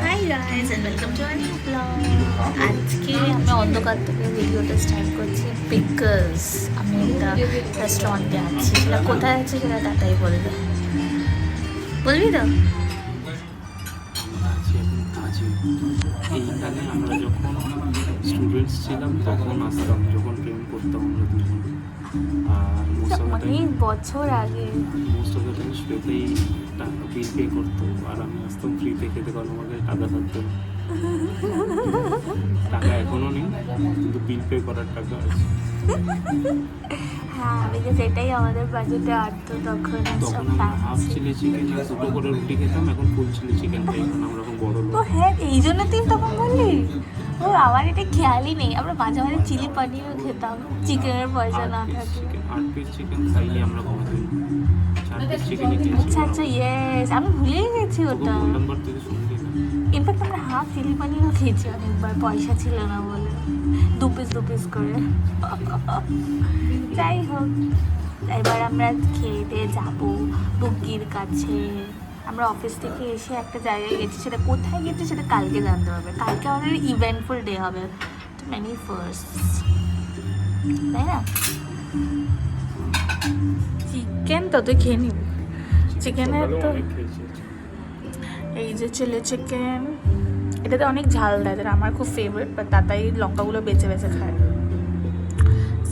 High guys and welcome to our new blog. আজকে আমি অন্ধকার থেকে ভিডিওটা স্টার্ট করছি বিকজ আমি একটা রেস্টুরেন্টে আছি। সেটা কোথায় আছে সেটা দাদাই বলবে। বলবি তো? আমরা আছি এখন কাজে। এইখানে আমরা যখন স্টুডেন্টস ছিলাম তখন আসতাম, যখন প্রেম করতাম আমরা দুজন। আর অনেক বছর আগে মোস্ট অফ দ্য টাইম শ্বেতেই টাকা বিল পে করতো, আর আমি আসতাম ফ্রিতে খেতে, কারণ আমাকে টাকা থাকতো না। টাকা এখনও নেই, কিন্তু বিল পে করার টাকা আছে। হ্যাঁ, বিকজ এটাই আমাদের বাজেটে আটতো তখন। তখন আমরা হাফ চিলি চিকেন আর দুটো করে রুটি খেতাম, এখন ফুল চিলি চিকেন খাই, কারণ আমরা এখন বড় ও লোক। হ্যাঁ, এই জন্য তুই তখন বললি। ও আমার এটা খেয়ালই নেই। আমরা মাঝে মাঝে চিলি পনিরও খেতাম চিকেনের পয়সা না থাকে। 8 পিস চিকেন খাইনি আমরা কোনোদিন, 4 পিস চিকেনই আচ্ছা খেয়েছি। আচ্ছা, ইয়েস, আমি ভুলেই গেছি ওটা। গোল্ডেন বার থেকে শুনলি না? ইনফ্যাক্ট আমরা হাফ চিলি পনিরও খেয়েছি অনেকবার, পয়সা ছিল না বলে, দু পিস করে। যাই হোক, এবার আমরা খেয়ে দিয়ে যাবো বুকির কাছে। আমরা অফিস থেকে এসে একটা জায়গায় গেছি, সেটা কোথায় গেছি সেটা কালকে জানতে হবে। কালকে আমাদের ইভেন্টফুল ডে হবে, মেনি ফার্স্ট, তাই না? চিকেন তো তুই খেয়ে নিবি। চিকেনের তো অনেক খেয়েছি। এই যে চিলি চিকেন, এটাতে অনেক ঝাল দেয়, যেটা আমার খুব ফেভারিট, বাট তাতাই লঙ্কাগুলো বেছে বেছে খায়।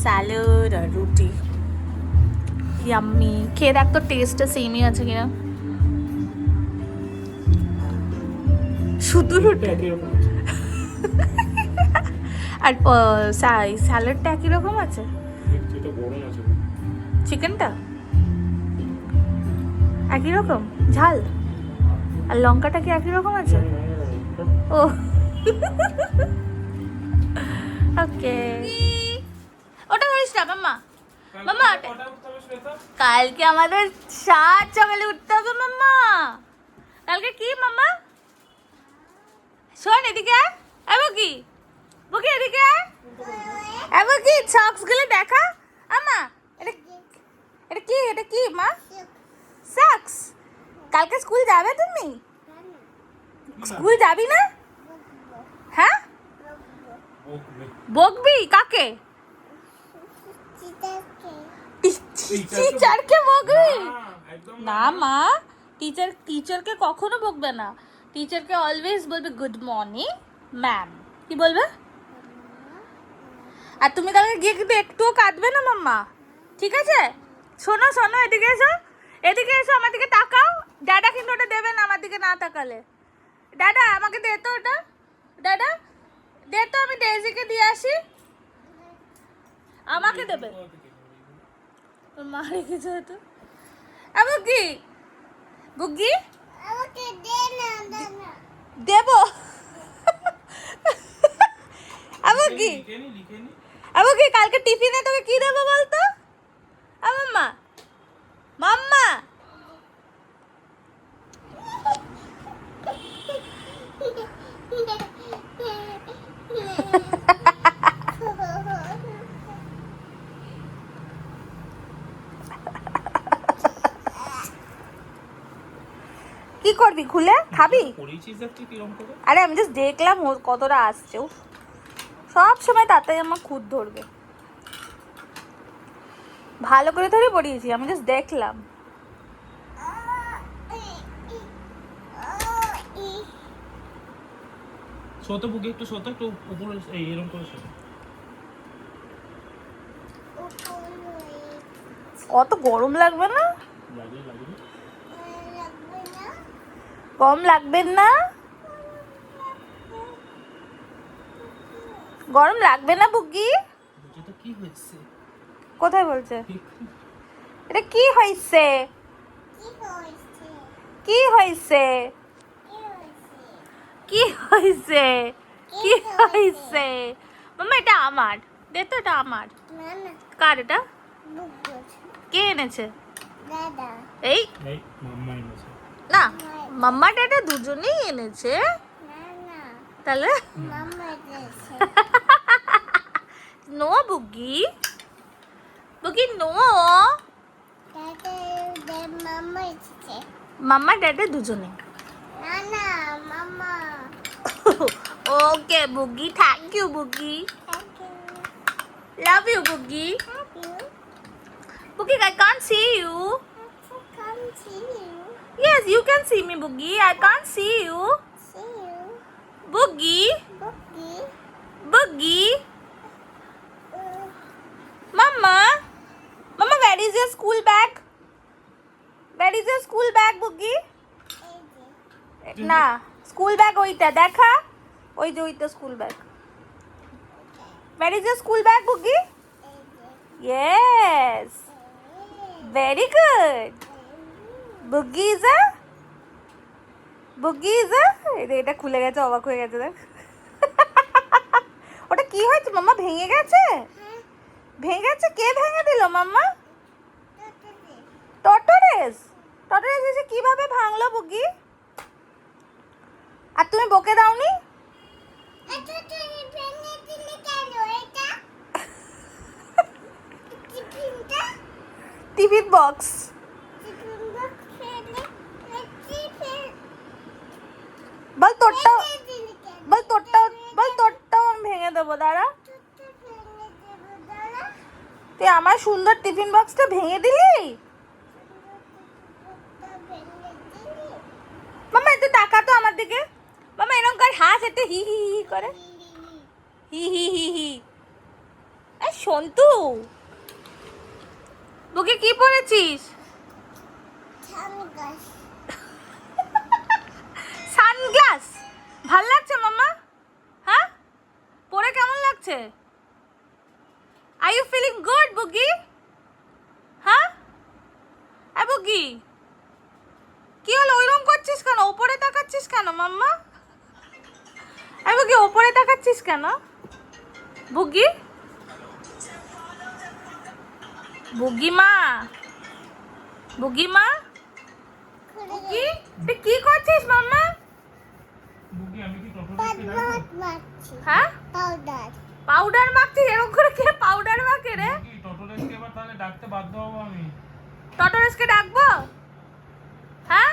স্যালাড আর রুটি, ইয়াম্মি। খেয়ে দেখ তো টেস্টটা সেমই আছে কিনা। শুধু রুটি আর স্যালাডটা একই রকম আছে। চিকেনটা একই রকম ঝাল, আর লঙ্কাটা কি একই রকম আছে? ও ওকে, ওটা ধরিস না মাম্মা। মাম্মা কালকে আমাদের 7 সকালে উঠতে হবে মাম্মা। কালকে কি মাম্মা? শোন এদিকে আয়। এবো কি বুকি এদিকে আয়। এবো কি সক্স গুলো দেখা। আম্মা এটা এটা কি, এটা কি মা? সক্স। কালকে স্কুল যাবে তুমি? স্কুল যাবি না? হ্যাঁ, বকবি কাকে? টিচারকে বকবি না মা। টিচারকে কখনো বকবে না। টিচারকে অলওয়েজ বলবে গুড মর্নিং ম্যাম। কি বলবে? আর তুমি কালকে গিয়ে কিন্তু একটুও কাঁদবে না মাম্মা, ঠিক আছে? শোনো শোনো, এদিকে এসো, এদিকে এসো, আমার দিকে তাকাও। ড্যাডা কিন্তু ওটা দেবে না আমার দিকে না তাকালে। ড্যাডা আমাকে দে তো ওটা, ড্যাডা দে তো, আমি ডেজিকে দিয়ে আসি। আমাকে দেবে, তোর মা রেখেছে হয়তো। বুগি বুগি দেবো। বুগি বুগি কালকে টিফিনে তোকে কি দেবো বলতো? মাম্মা মাম্মা কি করবি, খুলে খাবি? আরে আমি জাস্ট দেখলাম ওর কতটা আসছে। সব সময় তাতে আমার খুদ ধরবে। ভালো করে ধরে পড়িয়েছি, আমি জাস্ট দেখলাম। শোতো বুকে একটু, শোতো একটু উপরে, এরকম করে শোতো। অত গরম লাগবে না? লাগে লাগে কম লাগবে না? গরম লাগবে না বুগি? এটা কি হয়েছে? কোথায় বলছে? এটা কি হয়েছে? কি হয়েছে? কি হয়েছে? কি হয়েছে? মাম্মা এটা আমার, দে তো, এটা আমার। কার এটা? কে এনেছে? এই মাম্মা এনেছে না, মাম্মা ড্যাডা দুজনেই এনেছে। তাহলে নো বুগি, বুগি নো। মাম্মা ড্যাডা দুজনে। না না মাম্মা Okay, Boogie. Thank you, Boogie. Love you, Boogie. Boogie, I can't see you. Yes, you can see me, Boogie. I can't see you. Boogie. Boogie. Mama. Mama, where is your school bag? Where is your school bag, Boogie? না school bag ওইটা দেখা ওই যে ওইটা school bag Where is your school bag, Boogie? Yes. Very good. Boogie is a এটা খুলে গেছে অবাক হয়ে গেছে দেখ ওটা কি হয়েছে মাম্মা ভেঙে গেছে ভেঙে গেছে কে ভেঙে দিল মাম্মা টটরেস এসে কিভাবে ভাঙলো বুগি আর তুমি বকে দাওনি টিফিন বক্স বল তোরটাও আমি ভেঙে দেবো দাঁড়া তুই আমার সুন্দর টিফিন বক্সটা ভেঙে দিলি মামা একটু তাকা তো আমার দিকে মামা এরকম করে হাস এতে হি হি হি করে হি হি হি হি এই সন্তু বুকে কি পরেছিস সানগ্লাস ভাল লাগছে মামা হ্যাঁ পরে কেমন লাগছে আর ইউ ফিলিং গুড বুগি হ্যাঁ বুগি কি হলো ওইরকম করছিস কেন উপরে তাকাচ্ছিস কেন মাম্মা বুগি উপরে তাকাচ্ছিস কেন বুগি বুগি মা বুগি তুই কি করছিস মাম্মা বুগি আমি কি টটরেসকে হ্যাঁ পাউডার মাখছিস এরকম করে কে পাউডার মাখে রে কি টটরেসকে এবার তাহলে ডাকতে বাধ্য হব আমি টটরেসকে ডাকবো হ্যাঁ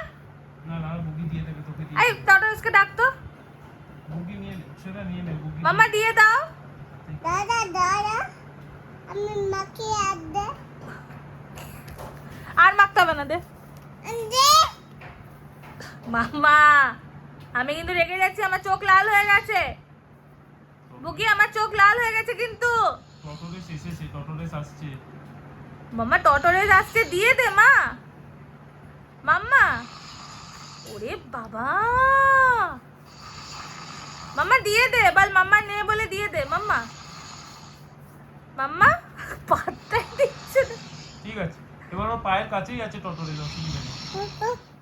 না বুগি দিয়ে দেবে তোকে দিয়ে এই টটরেসকে ডাক তো বুগি নিয়ে সেটা নিয়ে নে বুগি মাম্মা দিয়ে দাও দাদা আমি মাকে আর মাখতে হবে না দে মাম্মা আমি কিন্তু রেগে যাচ্ছি আমার চোখ লাল হয়ে গেছে বুকি আমার চোখ লাল হয়ে গেছে কিন্তু টটরেস এসেছে টটরেস আসছে মাম্মা টটরেস আসছে দিয়ে দে মা মাম্মা ওরে বাবা মাম্মা দিয়ে দে বল মাম্মা নে বলে দিয়ে দে মাম্মা পাত্তাই দিচ্ছে না ঠিক আছে এবার ওর পায়ের কাছেই আছে টটরেস অসুবিধা নেই